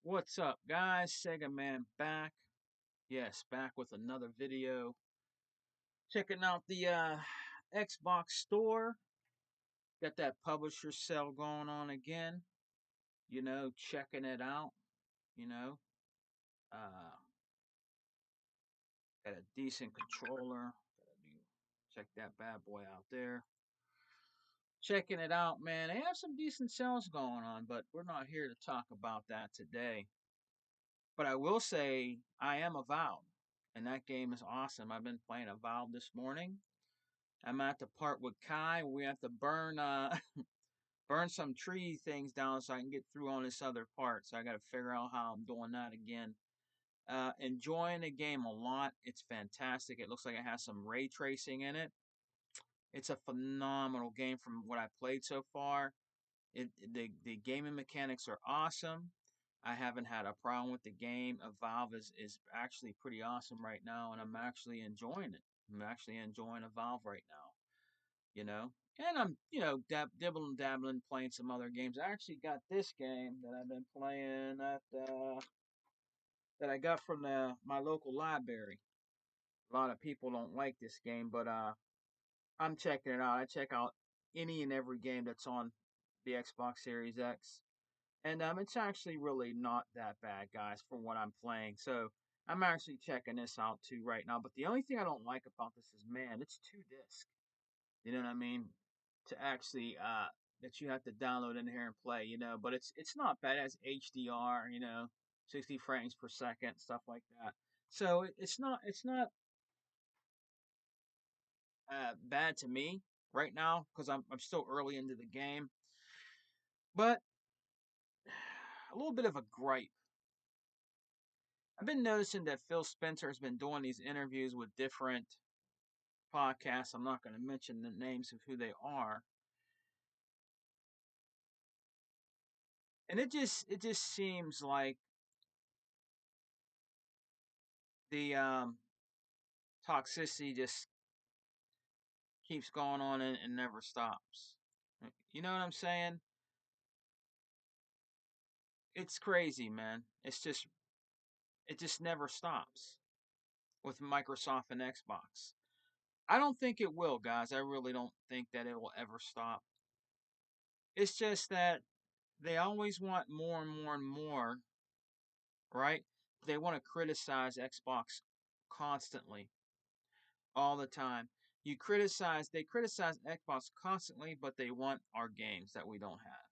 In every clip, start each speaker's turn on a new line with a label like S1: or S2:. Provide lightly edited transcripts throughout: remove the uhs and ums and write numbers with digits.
S1: What's up, guys? Sega Man back. Yes, back with another video. Checking out the Xbox store. Got that publisher sale going on again. Checking it out. You know, uh, got a decent controller. Check that bad boy out there. Checking it out, man. They have some decent sales going on, but we're not here to talk about that today. But I will say I am Avowed, and that game is awesome. I've been playing Avowed this morning. I'm at the part with Kai. We have to burn burn some tree things down so I can get through on this other part. So I got to figure out how I'm doing that again. Enjoying the game a lot. It's fantastic. It looks like it has some ray tracing in it. It's a phenomenal game from what I played so far. The gaming mechanics are awesome. I haven't had a problem with the game. Evolve is actually pretty awesome right now, and I'm actually enjoying it. I'm actually enjoying Evolve right now. you know. And I'm, dibbling dabbling, playing some other games. I actually got this game that I've been playing that I got from my local library. A lot of people don't like this game, but I'm checking it out. I check out any and every game that's on the Xbox Series X, and it's actually really not that bad, guys, from what I'm playing. So I'm actually checking this out too right now. But the only thing I don't like about this is, man, it's 2 disc. You know what I mean? To actually that you have to download in here and play, but it's not bad. It has HDR, 60 frames per second, stuff like that. So it's not bad to me right now because I'm still early into the game. But a little bit of a gripe. I've been noticing that Phil Spencer has been doing these interviews with different podcasts. I'm not going to mention the names of who they are, and it just seems like the toxicity just keeps going on and never stops. You know what I'm saying? It's crazy, man. It just never stops with Microsoft and Xbox. I don't think it will, guys. I really don't think that it will ever stop. It's just that they always want more and more and more, right? They want to criticize Xbox constantly, all the time. They criticize Xbox constantly, but they want our games that we don't have.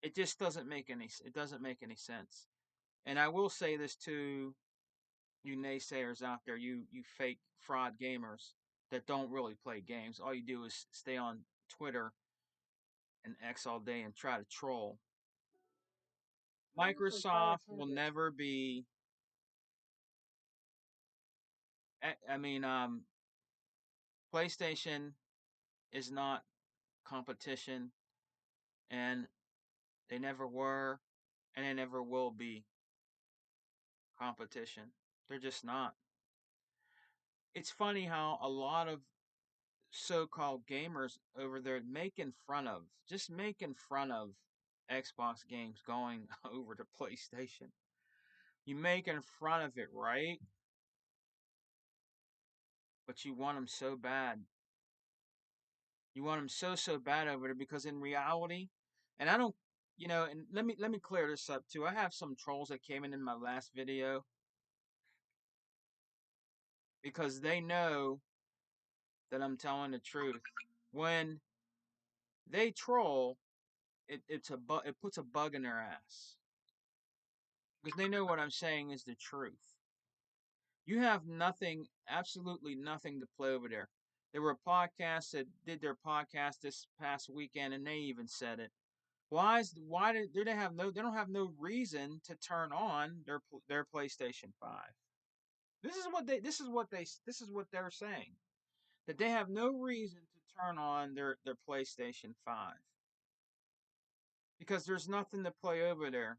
S1: It doesn't make any sense. And I will say this to you naysayers out there, you fake fraud gamers that don't really play games. All you do is stay on Twitter and X all day and try to troll. Microsoft will never be. I mean, PlayStation is not competition, and they never were, and they never will be competition. They're just not. It's funny how a lot of so-called gamers over there making fun of Xbox games going over to PlayStation. You making fun of it, right? But you want them so bad. You want them so bad over there because in reality, and I don't, and let me clear this up too. I have some trolls that came in my last video because they know that I'm telling the truth. When they troll, it puts a bug in their ass because they know what I'm saying is the truth. You have nothing, absolutely nothing to play over there. There were podcasts that did their podcast this past weekend, and they even said it. Why do they don't have no reason to turn on their PlayStation 5. This is what they're saying, that they have no reason to turn on their PlayStation 5 because there's nothing to play over there.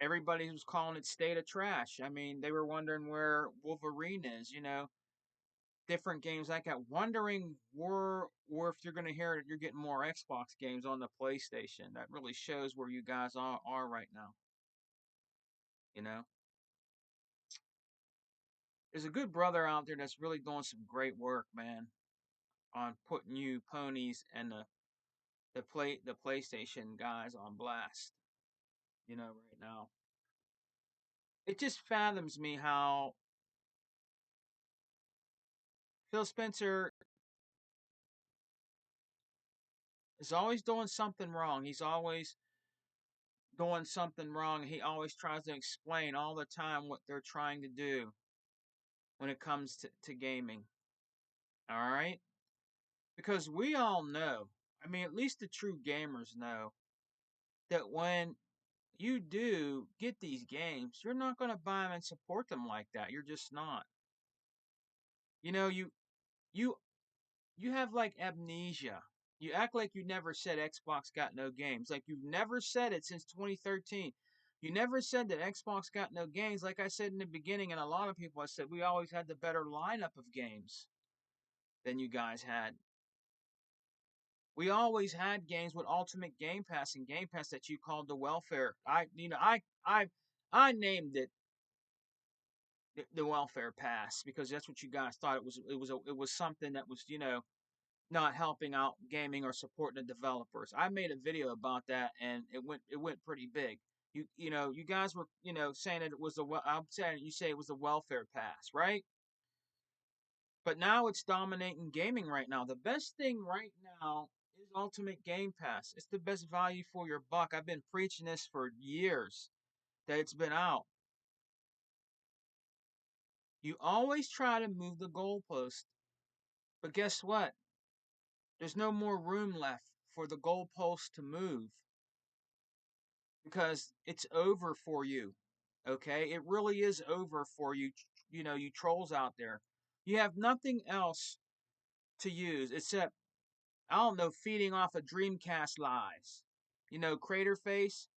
S1: Everybody was calling it state of trash. I mean, they were wondering where Wolverine is. different games like that, wondering where or if you're going to hear it, you're getting more Xbox games on the PlayStation. That really shows where you guys are right now. You know, there's a good brother out there that's really doing some great work, man, on putting you ponies and the PlayStation guys on blast. You know, right now, it just fathoms me how Phil Spencer is always doing something wrong. He's always doing something wrong. He always tries to explain all the time what they're trying to do when it comes to gaming. All right? Because we all know, I mean, at least the true gamers know, that when you do get these games, you're not going to buy them and support them like that. You're just not. You know, you you have like amnesia. You act like you never said Xbox got no games. Like you've never said it since 2013. You never said that Xbox got no games. Like I said in the beginning, and a lot of people I said we always had the better lineup of games than you guys had. We always had games with Ultimate Game Pass and Game Pass that you called the welfare. I named it the welfare pass because that's what you guys thought it was. It was something that was not helping out gaming or supporting the developers. I made a video about that and it went pretty big. You guys were saying that it was I'm saying you say it was the welfare pass, right? But now it's dominating gaming right now. The best thing right now is Ultimate Game Pass. It's the best value for your buck. I've been preaching this for years that it's been out. You always try to move the goalpost, but guess what? There's no more room left for the goalpost to move because it's over for you. Okay? It really is over for you, you trolls out there. You have nothing else to use except I don't know, feeding off of Dreamcast lies. Crater Face,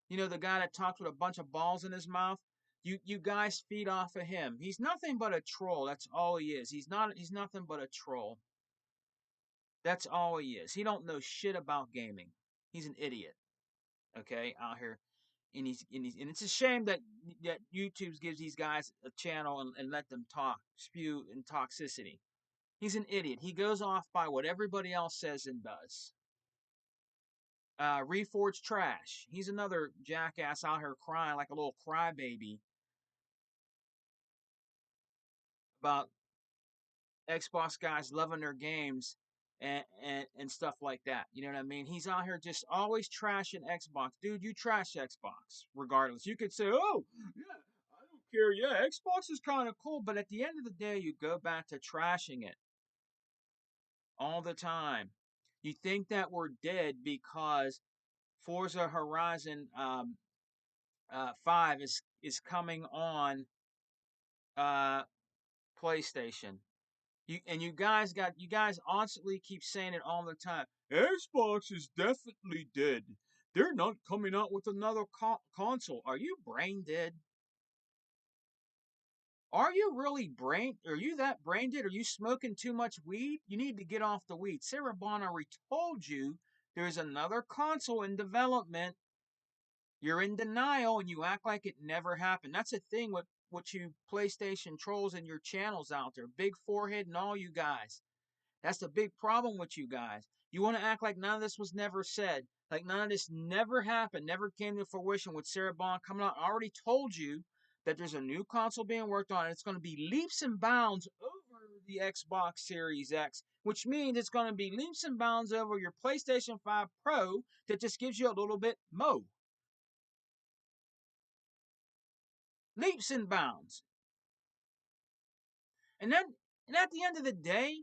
S1: the guy that talks with a bunch of balls in his mouth. You guys feed off of him. He's nothing but a troll. That's all he is. He's nothing but a troll. That's all he is. He don't know shit about gaming. He's an idiot. Okay, out here. And it's a shame that YouTube gives these guys a channel and let them talk, spew in toxicity. He's an idiot. He goes off by what everybody else says and does. Reforged Trash. He's another jackass out here crying like a little crybaby about Xbox guys loving their games and stuff like that. You know what I mean? He's out here just always trashing Xbox. Dude, you trash Xbox regardless. You could say, oh, yeah, I don't care. Yeah, Xbox is kind of cool. But at the end of the day, you go back to trashing it all the time. You think that we're dead because Forza Horizon 5 is coming on uh, PlayStation. You guys constantly keep saying it all the time. Xbox is definitely dead. They're not coming out with another console. Are you brain dead? Are you really brain? Are you that brain dead? Are you smoking too much weed? You need to get off the weed. Sarah Bonnery told you there's another console in development. You're in denial and you act like it never happened. That's the thing with what you PlayStation trolls and your channels out there. Big forehead and all you guys. That's the big problem with you guys. You want to act like none of this was never said. Like none of this never happened, never came to fruition with Sarah Bond coming out. I already told you that there's a new console being worked on. And it's going to be leaps and bounds over the Xbox Series X, which means it's going to be leaps and bounds over your PlayStation 5 Pro that just gives you a little bit more. Leaps and bounds. And then, and at the end of the day,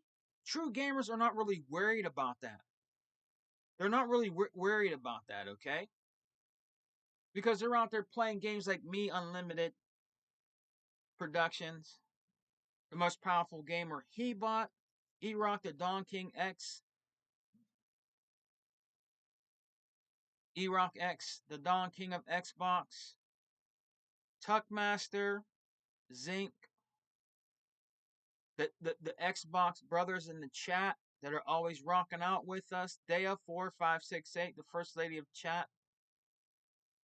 S1: true gamers are not really worried about that. They're not really worried about that, okay? Because they're out there playing games like Me Unlimited Productions, the most powerful gamer he bought, E-Rock the Don King X, E-Rock X, the Don King of Xbox, Tuckmaster, Zinc, The Xbox brothers in the chat that are always rocking out with us. Dea4568, the first lady of chat,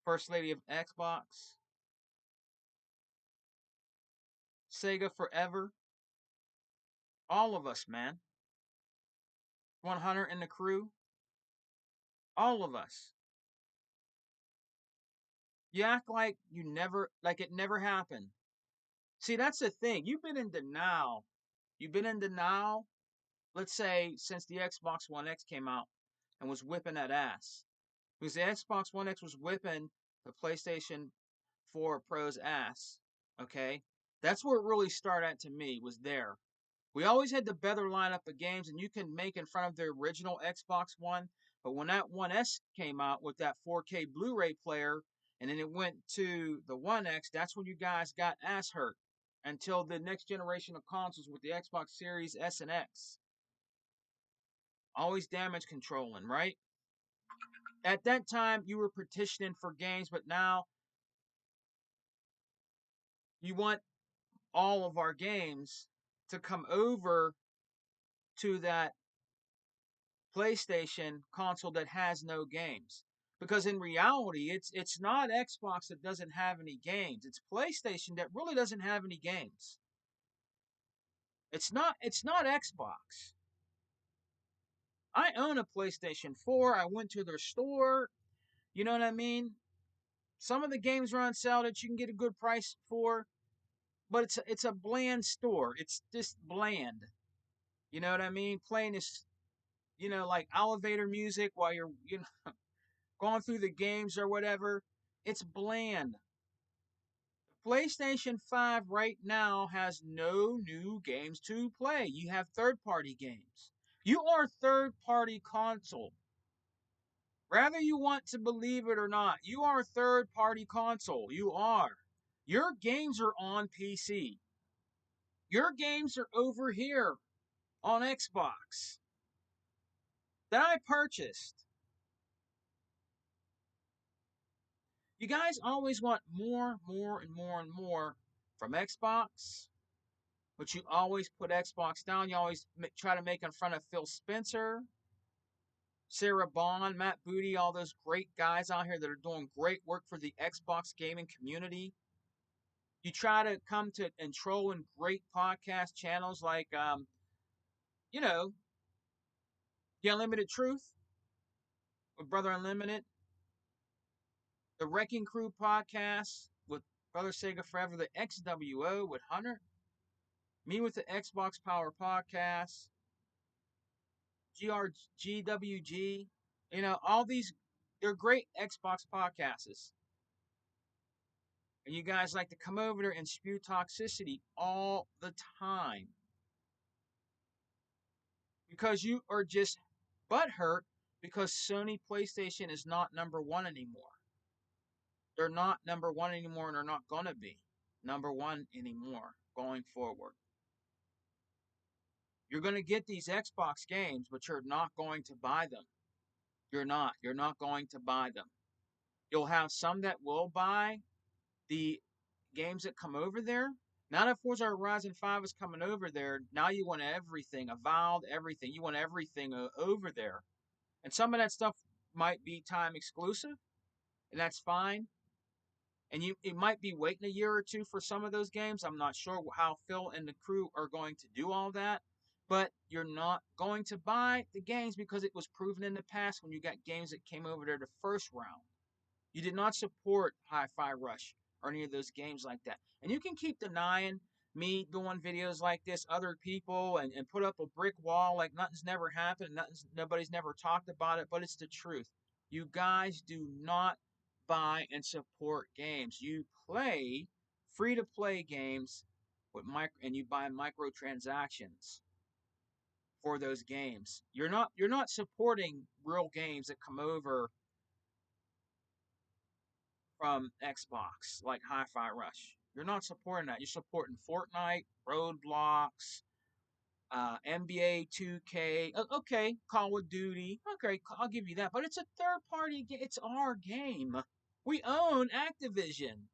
S1: first lady of Xbox. Sega Forever. All of us, man. 100 and the crew. All of us. You act like it never happened. See, that's the thing. You've been in denial. You've been in denial, let's say, since the Xbox One X came out and was whipping that ass. Because the Xbox One X was whipping the PlayStation 4 Pro's ass. Okay? That's where it really started at to me, was there. We always had the better lineup of games, and you can make in front of the original Xbox One. But when that One S came out with that 4K Blu-ray player, and then it went to the One X, that's when you guys got ass hurt. Until the next generation of consoles with the Xbox Series S and X. Always damage controlling, right? At that time, you were petitioning for games, but now you want all of our games to come over to that PlayStation console that has no games. Because in reality, it's not Xbox that doesn't have any games. It's PlayStation that really doesn't have any games. It's not Xbox. I own a PlayStation 4. I went to their store. You know what I mean? Some of the games are on sale that you can get a good price for, but it's a bland store. It's just bland. You know what I mean? Playing this, like elevator music while you're, going through the games or whatever. It's bland. PlayStation 5 right now has no new games to play. You have third party games. You are third party console. Whether you want to believe it or not, you are third party console. You are. Your games are on PC. Your games are over here on Xbox that I purchased. You guys always want more, more, and more, and more from Xbox, but you always put Xbox down. You always try to make in front of Phil Spencer, Sarah Bond, Matt Booty, all those great guys out here that are doing great work for the Xbox gaming community. You try to come to and troll in great podcast channels like, you know, The Unlimited Truth with Brother Unlimited, the Wrecking Crew podcast with Brother Sega Forever, the XWO with Hunter, me with the Xbox Power podcast, GRGWG, all these, they're great Xbox podcasts. And you guys like to come over there and spew toxicity all the time. Because you are just butthurt because Sony PlayStation is not number one anymore. They're not number one anymore, and they're not going to be number one anymore going forward. You're going to get these Xbox games, but you're not going to buy them. You're not. You're not going to buy them. You'll have some that will buy the games that come over there. Now that Forza Horizon 5 is coming over there, now you want everything, Avowed, everything. You want everything over there. And some of that stuff might be time exclusive, and that's fine. And it might be waiting a year or two for some of those games. I'm not sure how Phil and the crew are going to do all that. But you're not going to buy the games because it was proven in the past when you got games that came over there the first round. You did not support Hi-Fi Rush or any of those games like that. And you can keep denying me doing videos like this, other people, and put up a brick wall like nothing's never happened, nobody's never talked about it, but it's the truth. You guys do not buy and support games. You play free-to-play games and you buy microtransactions for those games. You're not supporting real games that come over from Xbox, like Hi-Fi Rush. You're not supporting that. You're supporting Fortnite, Roadblocks, NBA 2K. Okay, Call of Duty. Okay, I'll give you that. But it's a third-party game. It's our game. We own Activision.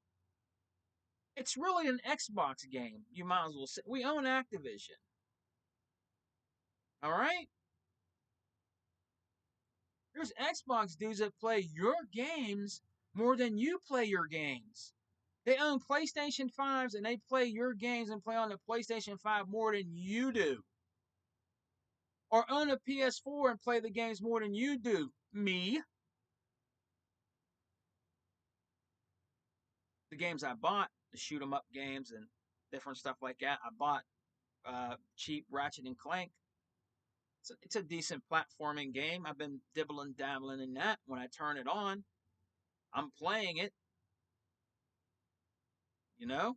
S1: It's really an Xbox game. You might as well say we own Activision. All right? There's Xbox dudes that play your games more than you play your games. They own PlayStation 5s and they play your games and play on the PlayStation 5 more than you do. Or own a PS4 and play the games more than you do. Me. The games I bought, the shoot 'em up games and different stuff like that, I bought cheap Ratchet and Clank. It's a decent platforming game. I've been dibbling dabbling in that. When I turn it on, I'm playing it. You know,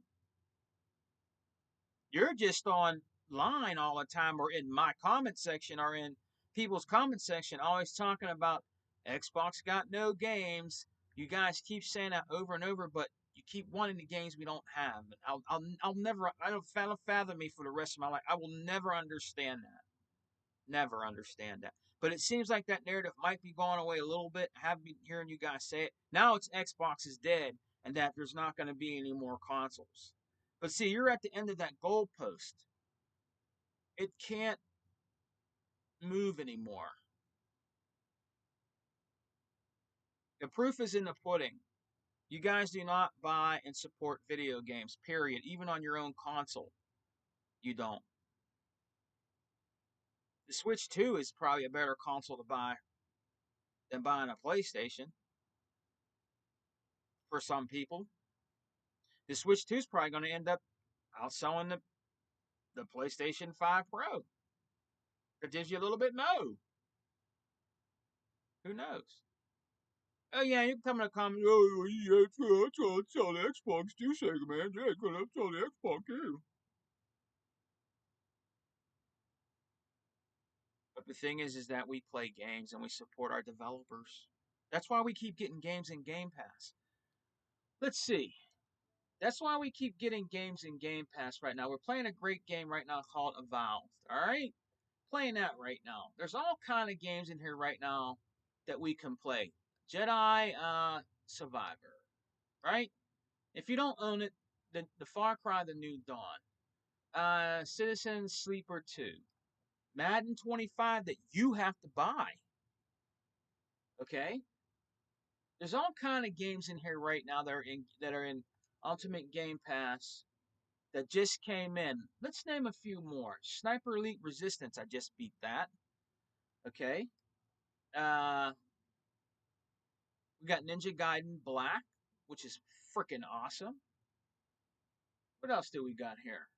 S1: you're just online all the time, or in my comment section, or in people's comment section, always talking about Xbox got no games. You guys keep saying that over and over, but you keep wanting the games we don't have. I'll never, I don't fathom me for the rest of my life. I will never understand that. Never understand that. But it seems like that narrative might be going away a little bit. I have been hearing you guys say it. Now it's Xbox is dead and that there's not going to be any more consoles. But see, you're at the end of that goalpost. It can't move anymore. The proof is in the pudding. You guys do not buy and support video games, period. Even on your own console, you don't. The Switch 2 is probably a better console to buy than buying a PlayStation for some people. The Switch 2 is probably going to end up outselling the PlayStation 5 Pro. It gives you a little bit more. Who knows? Oh yeah, you can come in a comment. Oh yeah, that's all the Xbox do, Sega man. Yeah, that's all the Xbox do. But the thing is that we play games and we support our developers. That's why we keep getting games in Game Pass. Let's see. That's why we keep getting games in Game Pass right now. We're playing a great game right now called Evolved. All right, playing that right now. There's all kind of games in here right now that we can play. Jedi Survivor, right? If you don't own it, the Far Cry: The New Dawn, Citizen Sleeper 2, Madden 25 that you have to buy. Okay, there's all kind of games in here right now that are in Ultimate Game Pass that just came in. Let's name a few more. Sniper Elite Resistance, I just beat that. Okay. Uh, we got Ninja Gaiden Black, which is freaking awesome. What else do we got here?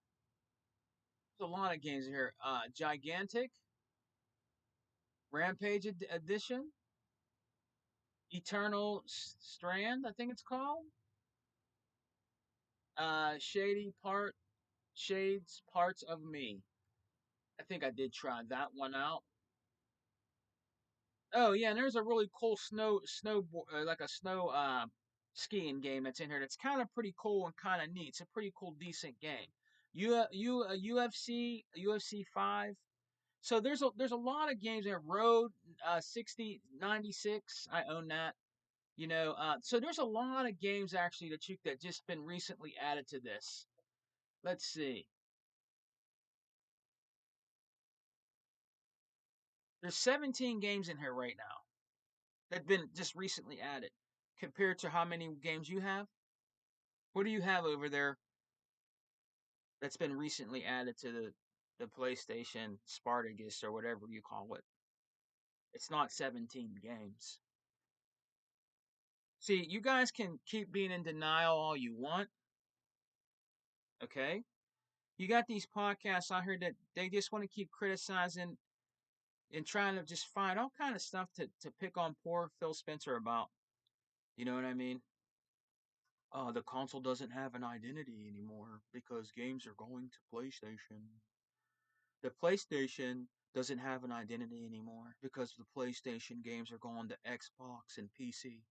S1: There's a lot of games here. Gigantic, Rampage Edition, Eternal Strand, I think it's called. Shades Parts of Me. I think I did try that one out. Oh yeah, and there's a really cool like a snow skiing game that's in here. That's kind of pretty cool and kind of neat. It's a pretty cool, decent game. UFC 5. So there's a lot of games there. Road 6096. I own that. So there's a lot of games actually that just been recently added to this. Let's see. There's 17 games in here right now that've been just recently added. Compared to how many games you have, what do you have over there that's been recently added to the PlayStation Spartacus or whatever you call it? It's not 17 games. See, you guys can keep being in denial all you want, okay? You got these podcasts out here that they just want to keep criticizing and trying to just find all kind of stuff to pick on poor Phil Spencer about. You know what I mean? The console doesn't have an identity anymore because games are going to PlayStation. The PlayStation doesn't have an identity anymore because the PlayStation games are going to Xbox and PC.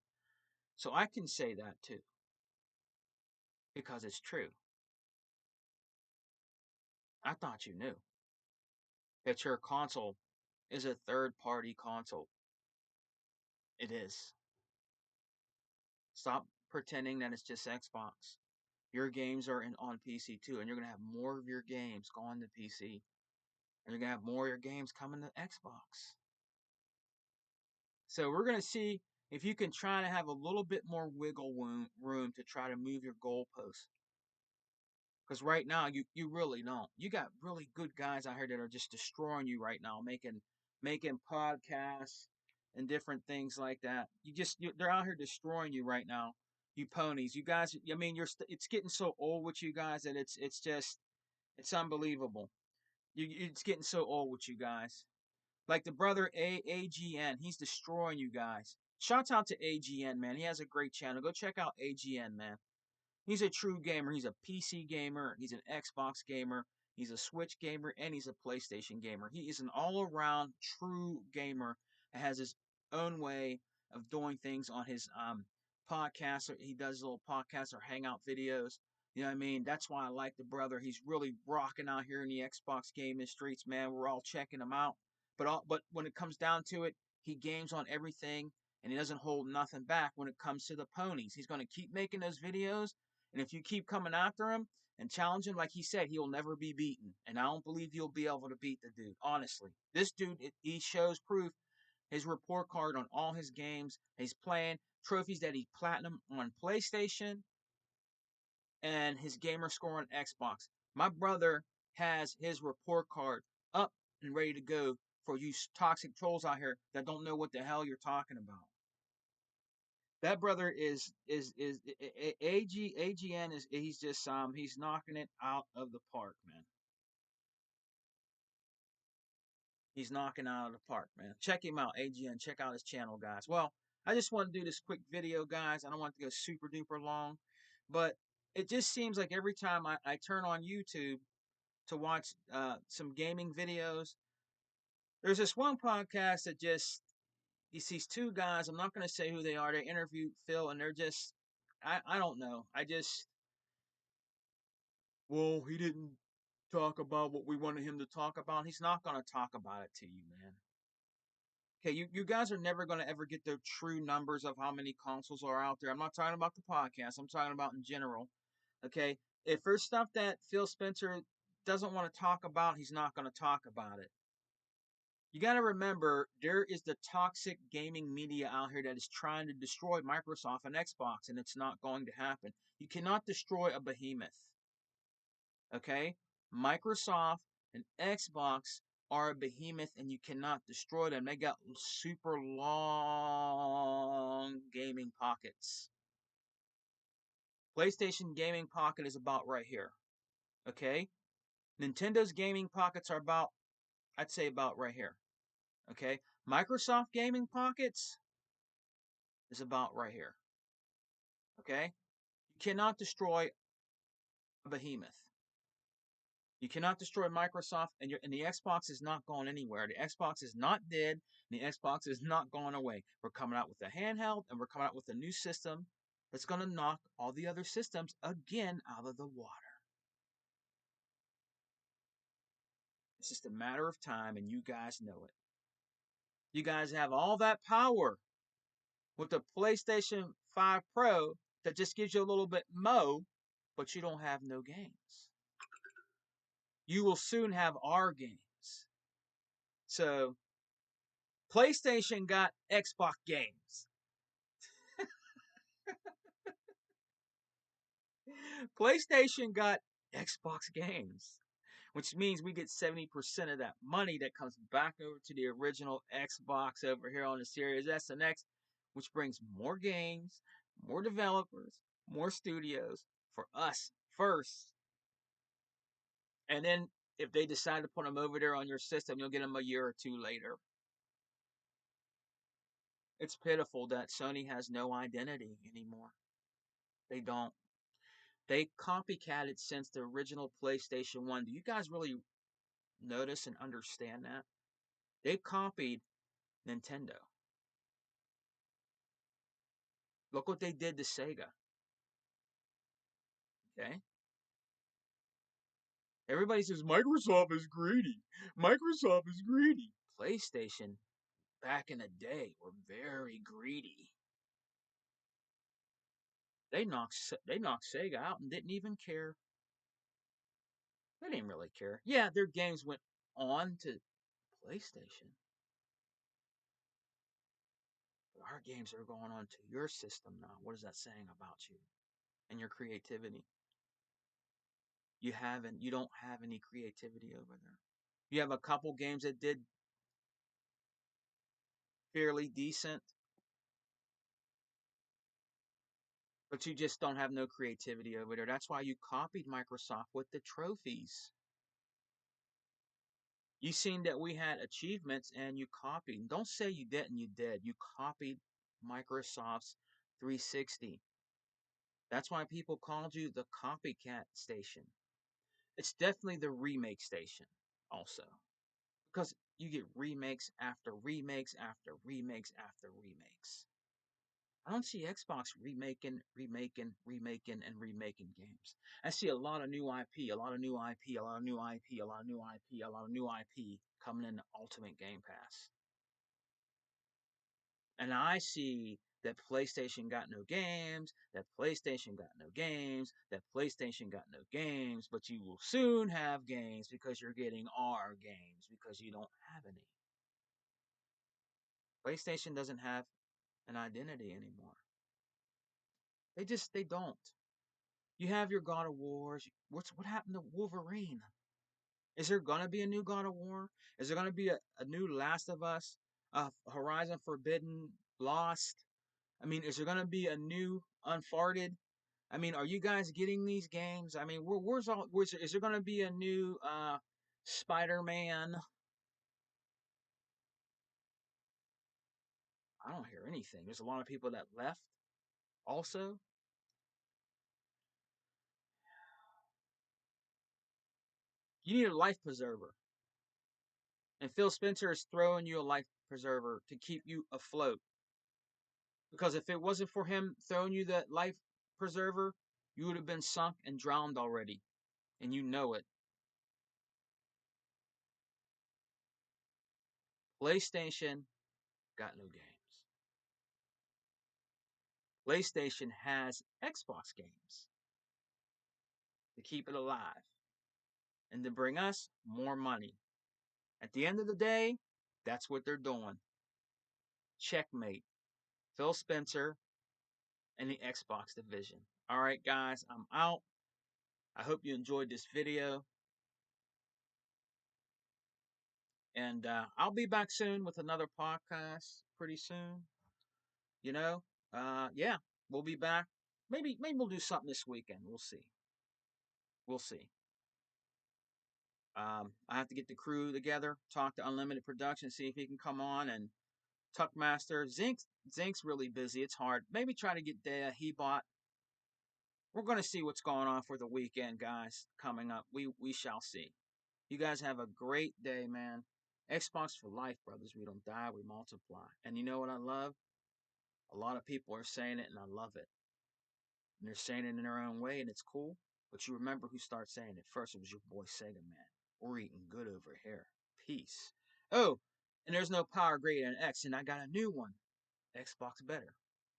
S1: So I can say that too because it's true. I thought you knew that your console is a third party console. It is. Stop pretending that it's just Xbox. Your games are on PC too, and you're going to have more of your games going to PC. They're gonna have more of your games coming to Xbox. So we're gonna see if you can try to have a little bit more wiggle room to try to move your goalposts. Because right now you really don't. You got really good guys out here that are just destroying you right now, making podcasts and different things like that. They're out here destroying you right now. You ponies, you guys. I mean, it's getting so old with you guys that it's just it's unbelievable. It's getting so old with you guys. Like the brother AGN, he's destroying you guys. Shouts out to AGN, man. He has a great channel. Go check out AGN, man. He's a true gamer. He's a PC gamer. He's an Xbox gamer. He's a Switch gamer, and he's a PlayStation gamer. He is an all-around true gamer that has his own way of doing things on his podcast. He does little podcasts or hangout videos. You know what I mean? That's why I like the brother. He's really rocking out here in the Xbox gaming streets, man. We're all checking him out. But when it comes down to it, he games on everything, and he doesn't hold nothing back when it comes to the ponies. He's going to keep making those videos, and if you keep coming after him and challenge him, like he said, he'll never be beaten. And I don't believe you'll be able to beat the dude. Honestly, this dude, he shows proof. His report card on all his games. He's playing trophies that he platinum on PlayStation, and his gamer score on Xbox. My brother has his report card up and ready to go for you toxic trolls out here that don't know what the hell you're talking about. That brother is AGN is he's knocking it out of the park, man. He's knocking out of the park, man. Check him out, AGN. Check out his channel, guys. Well, I just want to do this quick video, guys. I don't want it to go super duper long, but it just seems like every time I turn on YouTube to watch some gaming videos, there's this one podcast that just he sees two guys. I'm not going to say who they are. They interview Phil, and they're just I don't know. Well, he didn't talk about what we wanted him to talk about. He's not going to talk about it to you, man. Okay, you guys are never going to ever get the true numbers of how many consoles are out there. I'm not talking about the podcast. I'm talking about in general. Okay, if there's stuff that Phil Spencer doesn't want to talk about, he's not going to talk about it. You got to remember, there is the toxic gaming media out here that is trying to destroy Microsoft and Xbox, and it's not going to happen. You cannot destroy a behemoth. Okay? Microsoft and Xbox are a behemoth and you cannot destroy them. They got super long gaming pockets. PlayStation gaming pocket is about right here. Okay? Nintendo's gaming pockets are about, I'd say about right here. Okay? Microsoft gaming pockets is about right here. Okay? You cannot destroy a behemoth. You cannot destroy Microsoft, and the Xbox is not going anywhere. The Xbox is not dead. And the Xbox is not going away. We're coming out with a handheld, and we're coming out with a new system that's going to knock all the other systems again out of the water. It's just a matter of time, and you guys know it. You guys have all that power with the PlayStation 5 Pro that just gives you a little bit mo, but you don't have no games. You will soon have our games. So PlayStation got Xbox games. PlayStation got Xbox games, which means we get 70% of that money that comes back over to the original Xbox over here on the Series S and X, which brings more games, more developers, more studios for us first. And then if they decide to put them over there on your system, you'll get them a year or two later. It's pitiful that Sony has no identity anymore. They don't. They copycatted since the original PlayStation 1. Do you guys really notice and understand that? They copied Nintendo. Look what they did to Sega. Okay? Everybody says Microsoft is greedy. Microsoft is greedy. PlayStation, back in the day, were very greedy. They knocked Sega out and didn't even care. They didn't really care. Yeah, their games went on to PlayStation. But our games are going on to your system now. What is that saying about you and your creativity? You don't have any creativity over there. You have a couple games that did fairly decent, but you just don't have no creativity over there. That's why you copied Microsoft with the trophies. You seen that we had achievements and you copied. Don't say you didn't, you did. You copied Microsoft's 360. That's why people called you the copycat station. It's definitely the remake station, also. Because you get remakes after remakes after remakes after remakes. I don't see Xbox remaking games. I see a lot of new IP, a lot of new IP, a lot of new IP, a lot of new IP, a lot of new IP coming in the Ultimate Game Pass. And I see that PlayStation got no games, that PlayStation got no games, that PlayStation got no games, but you will soon have games because you're getting our games because you don't have any. PlayStation doesn't have an identity anymore. They don't. You have your God of Wars. What happened to Wolverine? Is there gonna be a new God of War? Is there gonna be a new Last of Us? Horizon Forbidden, Lost? I mean, is there gonna be a new Unfarted? I mean, are you guys getting these games? I mean, is there gonna be a new Spider-Man? I don't hear anything. There's a lot of people that left also. You need a life preserver. And Phil Spencer is throwing you a life preserver to keep you afloat. Because if it wasn't for him throwing you that life preserver, you would have been sunk and drowned already. And you know it. PlayStation got no games. PlayStation has Xbox games to keep it alive and to bring us more money. At the end of the day, that's what they're doing. Checkmate. Phil Spencer and the Xbox division. All right, guys, I'm out. I hope you enjoyed this video. And I'll be back soon with another podcast pretty soon. You know, yeah, we'll be back. Maybe we'll do something this weekend. We'll see. We'll see. I have to get the crew together, talk to Unlimited Production, see if he can come on, and Tuckmaster. Zink's really busy. It's hard. Maybe try to get Dea. He bought. We're gonna see what's going on for the weekend, guys. Coming up, we shall see. You guys have a great day, man. Xbox for life, brothers. We don't die, we multiply. And you know what I love? A lot of people are saying it, and I love it. And they're saying it in their own way, and it's cool. But you remember who started saying it first? It was your boy Sega Man. We're eating good over here. Peace. Oh, and there's no power greater than X, and I got a new one. Xbox better.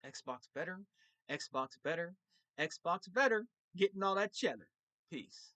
S1: Xbox better. Xbox better. Xbox better. Getting all that cheddar. Peace.